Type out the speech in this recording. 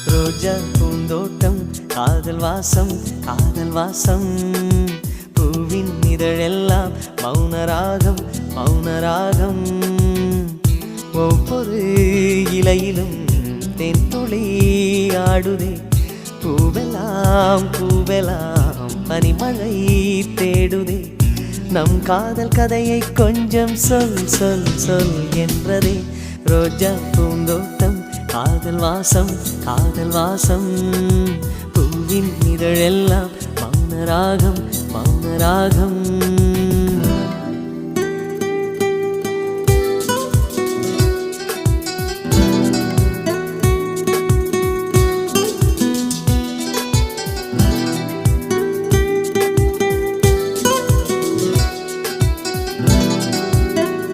ரோஜா பூந்தோட்டம் காதல் வாசம் காதல் வாசம் பூவின் இதழெல்லாம் மௌனராகம் மௌனராகம் ஒவ்வொரு இலையிலும் தென்துளி ஆடுதே பூவெல்லாம் பூவெல்லாம் பனிமழை தேடுதே நம் காதல் கதையை கொஞ்சம் சொல் சொல் சொல் என்றதே ரோஜா பூந்தோட்டம் காதல் வாசம் காதல் வாசம் பூவின் இதழெல்லாம் மௌனராகம் மௌனராகம்